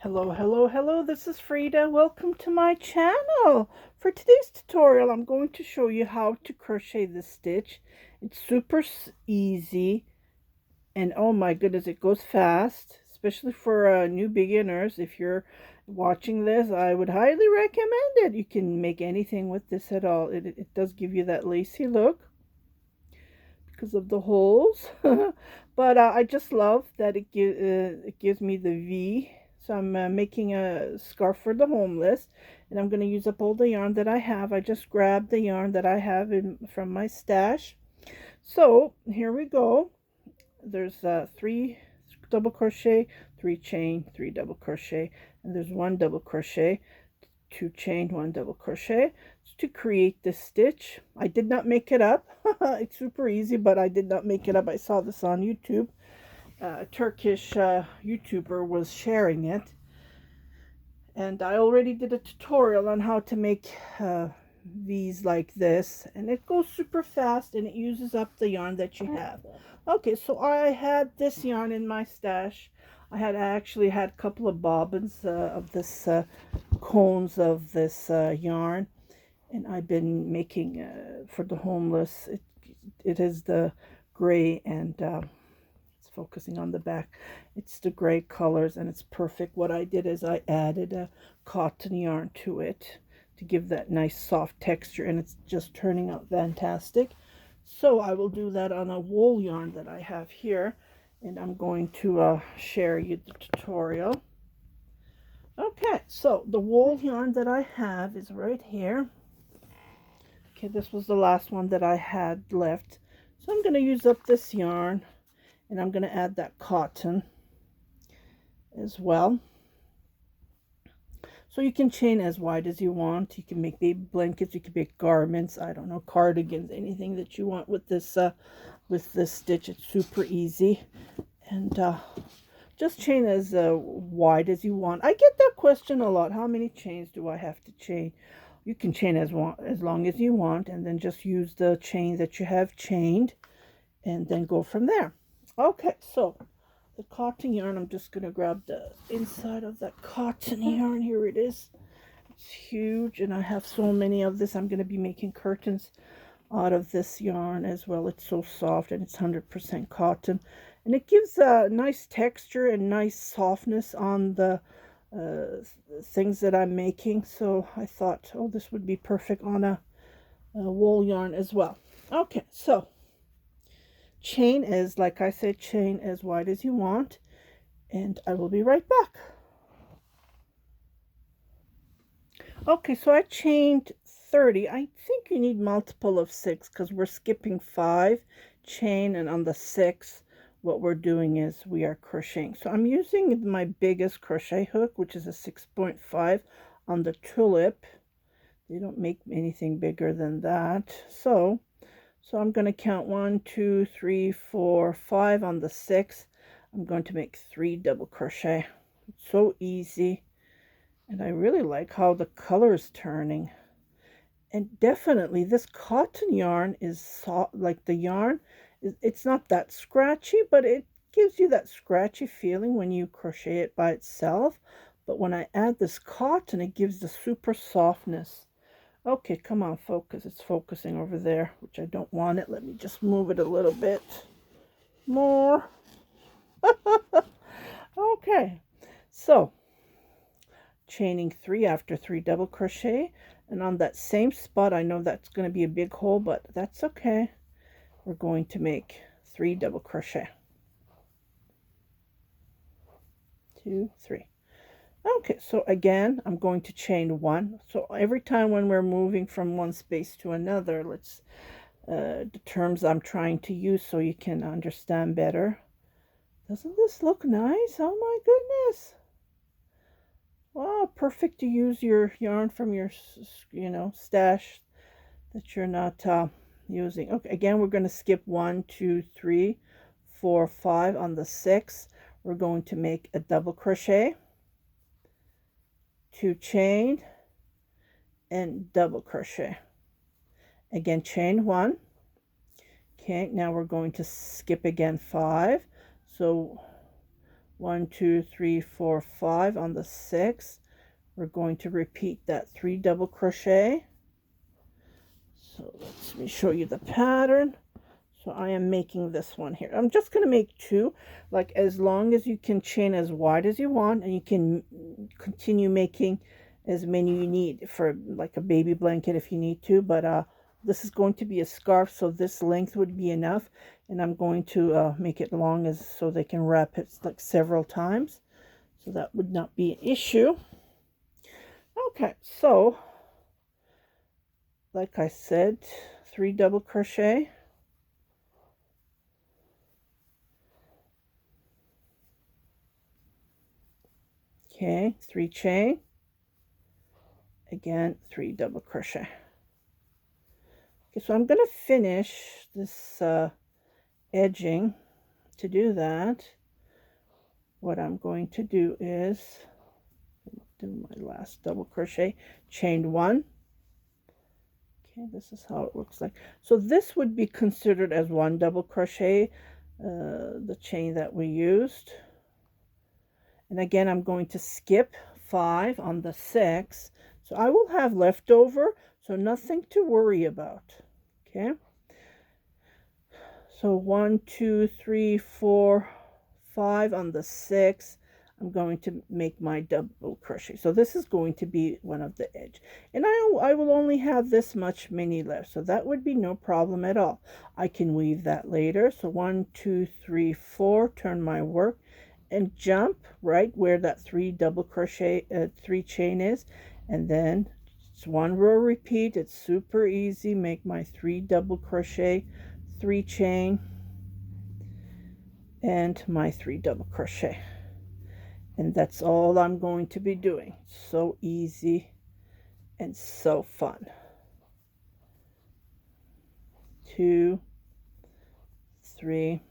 Hello, hello, hello, this is Frida. Welcome to my channel. For today's tutorial, I'm going to show you how to crochet this stitch. It's super easy, and oh my goodness, it goes fast, especially for new beginners. If you're watching this, I would highly recommend it. You can make anything with this at all. It does give you that lacy look because of the holes. But I just love that it gives me the V. So I'm making a scarf for the homeless, and I'm going to use up all the yarn that I have. I just grabbed the yarn that I have from my stash. So here we go. There's 3 double crochet, 3 chain, 3 double crochet, and there's 1 double crochet, 2 chain, 1 double crochet to create this stitch. I did not make it up. It's super easy, but I did not make it up. I saw this on YouTube. A Turkish YouTuber was sharing it, and I already did a tutorial on how to make these like this, and it goes super fast and it uses up the yarn that you have. Okay, so I had this yarn in my stash. I actually had a couple of bobbins of this cones of this yarn, and I've been making for the homeless. It is the gray, and it's focusing on the back. It's the gray colors, and it's perfect. What I did is I added a cotton yarn to it to give that nice soft texture, and it's just turning out fantastic. So I will do that on a wool yarn that I have here, and I'm going to share you the tutorial. Okay, so the wool yarn that I have is right here. Okay, this was the last one that I had left. So I'm going to use up this yarn, and I'm going to add that cotton as well. So you can chain as wide as you want. You can make baby blankets, you can make garments, I don't know, cardigans, anything that you want with this stitch. It's super easy. And just chain as wide as you want. I get that question a lot. How many chains do I have to chain? You can chain as long as you want, and then just use the chain that you have chained, and then go from there. Okay, so the cotton yarn, I'm just going to grab the inside of that cotton yarn. Here it is. It's huge, and I have so many of this. I'm going to be making curtains out of this yarn as well. It's so soft, and it's 100% cotton, and it gives a nice texture and nice softness on the things that I'm making. So I thought, oh, this would be perfect on a wool yarn as well. Okay, so chain is, like I said, chain as wide as you want, and I will be right back. Okay, so I chained 30. I think you need multiple of 6 because we're skipping 5 chain, and on the 6th what we're doing is we are crocheting. So I'm using my biggest crochet hook, which is a 6.5 on the tulip. They don't make anything bigger than that. So I'm going to count 1, 2, 3, 4, 5 on the 6th. I'm going to make 3 double crochet. It's so easy, and I really like how the color is turning. And definitely this cotton yarn is soft, like the yarn it's not that scratchy, but it gives you that scratchy feeling when you crochet it by itself. But when I add this cotton, it gives the super softness. Okay, come on, focus. It's focusing over there, which I don't want it. Let me just move it a little bit more. Okay, so chaining 3 after 3 double crochet, and on that same spot, I know that's going to be a big hole, but that's okay. We're going to make 3 double crochet. 2, 3. Okay, so again, I'm going to chain 1. So every time when we're moving from one space to another, let's the terms I'm trying to use so you can understand better. Doesn't this look nice? Oh my goodness. Wow, perfect to use your yarn from your, stash that you're not using. Okay, again, we're going to skip 1, 2, 3, 4, 5 on the 6th. We're going to make a double crochet, 2 chain, and double crochet. Again, chain 1. Okay, now we're going to skip again 5. So 1, 2, 3, 4, 5. On the 6th, we're going to repeat that 3 double crochet. So let me show you the pattern. So I am making this one here. I'm just going to make 2, like as long as you can chain as wide as you want, and you can continue making as many you need for like a baby blanket if you need to. But this is going to be a scarf, so this length would be enough, and I'm going to make it long as so they can wrap it like several times, so that would not be an issue. Okay, so like I said, 3 double crochet. Okay, 3 chain, again 3 double crochet. Okay, so I'm going to finish this edging. To do that, what I'm going to do is do my last double crochet, chain 1. Okay, this is how it looks like. So this would be considered as 1 double crochet, the chain that we used. And again, I'm going to skip 5 on the 6th. So I will have leftover, so nothing to worry about. Okay. So 1, 2, 3, 4, 5 on the 6th. I'm going to make my double crochet. So this is going to be one of the edge. And I will only have this much mini left. So that would be no problem at all. I can weave that later. So 1, 2, 3, 4, turn my work and jump right where that 3 double crochet 3 chain is, and then it's 1 row repeat. It's super easy. Make my 3 double crochet, 3 chain, and my 3 double crochet, and that's all I'm going to be doing. So easy and so fun. 2, 3,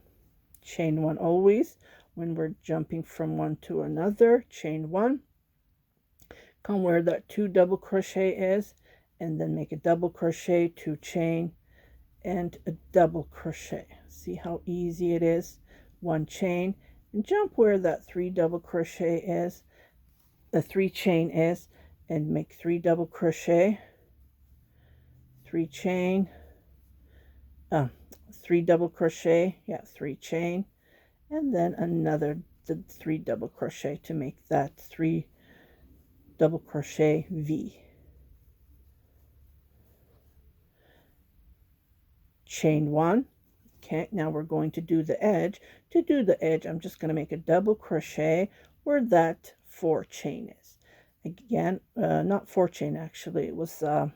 chain 1 always. When we're jumping from one to another, chain 1, come where that 2 double crochet is, and then make a double crochet, 2 chain, and a double crochet. See how easy it is? 1 chain, and jump where that 3 double crochet is, the 3 chain is, and make 3 double crochet, 3 chain, 3 double crochet, 3 chain, and then another 3 double crochet to make that 3 double crochet V. Chain 1. Okay, now we're going to do the edge. To do the edge, I'm just going to make a double crochet where that 4 chain is. Again, not 4 chain actually, it was I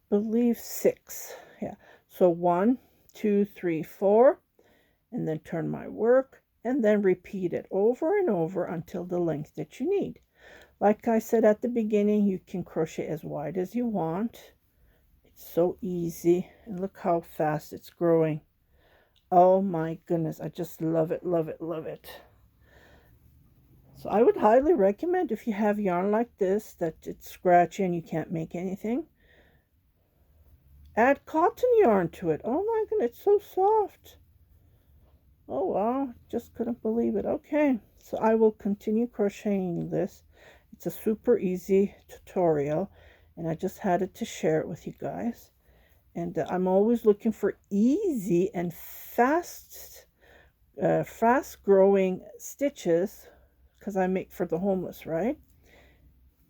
believe 6. Yeah, so 1, 2, 3, 4, and then turn my work, and then repeat it over and over until the length that you need. Like I said at the beginning, you can crochet as wide as you want. It's so easy, and look how fast it's growing. Oh my goodness, I just love it, love it, love it. So I would highly recommend, if you have yarn like this that it's scratchy and you can't make anything, add cotton yarn to it. Oh my goodness, it's so soft. Oh wow, just couldn't believe it. Okay, so I will continue crocheting this. It's a super easy tutorial, and I just had it to share it with you guys. And I'm always looking for easy and fast growing stitches, because I make for the homeless, right?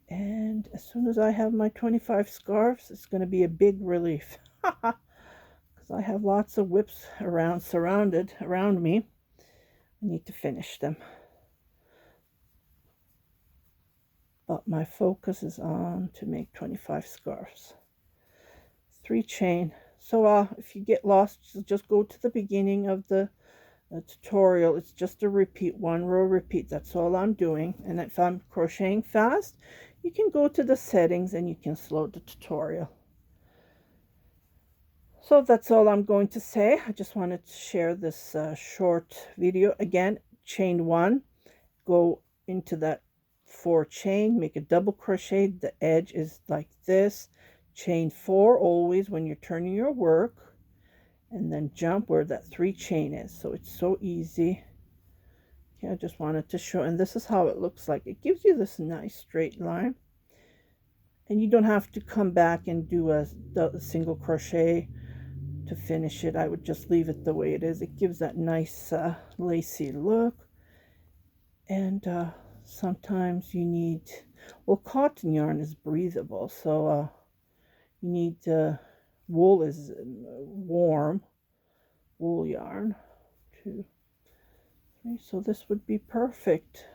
And as soon as I have my 25 scarves, it's going to be a big relief. Because I have lots of whips surrounded around me. I need to finish them. But my focus is on to make 25 scarves. 3 chain. So if you get lost, just go to the beginning of the tutorial. It's just a repeat, 1 row repeat. That's all I'm doing. And if I'm crocheting fast, you can go to the settings and you can slow the tutorial. So that's all I'm going to say. I just wanted to share this short video. Again, chain 1, go into that 4 chain, make a double crochet. The edge is like this. Chain 4 always when you're turning your work, and then jump where that 3 chain is. So it's so easy Okay, I just wanted to show, and this is how it looks like. It gives you this nice straight line, and you don't have to come back and do a single crochet to finish it. I would just leave it the way it is. It gives that nice lacy look. And sometimes you need, well, cotton yarn is breathable, so you need wool is warm, wool yarn. 2, 3, so this would be perfect.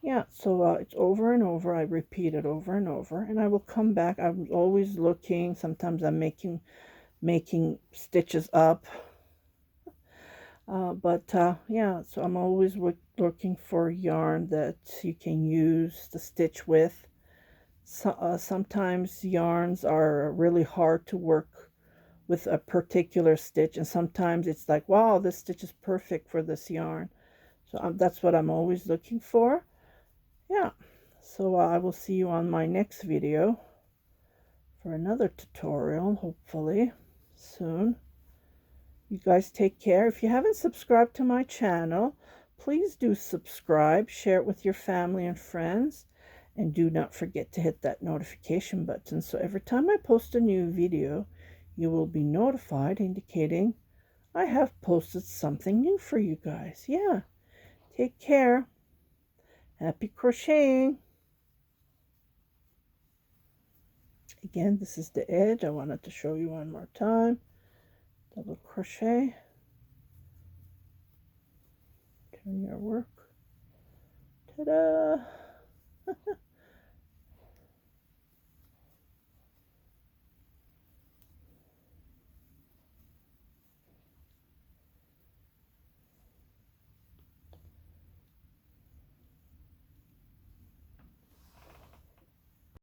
Yeah, so it's over and over. I repeat it over and over, and I will come back. I'm always looking. Sometimes I'm making stitches up, but yeah, so I'm always looking for yarn that you can use to stitch with. So, sometimes yarns are really hard to work with a particular stitch, and sometimes it's like, wow, this stitch is perfect for this yarn. So that's what I'm always looking for. Yeah, so I will see you on my next video for another tutorial, hopefully soon. You guys take care. If you haven't subscribed to my channel, please do subscribe, share it with your family and friends, and do not forget to hit that notification button so every time I post a new video, you will be notified, indicating I have posted something new for you guys. Yeah, take care. Happy crocheting. Again, this is the edge. I wanted to show you one more time. Double crochet. Turn your work. Ta-da!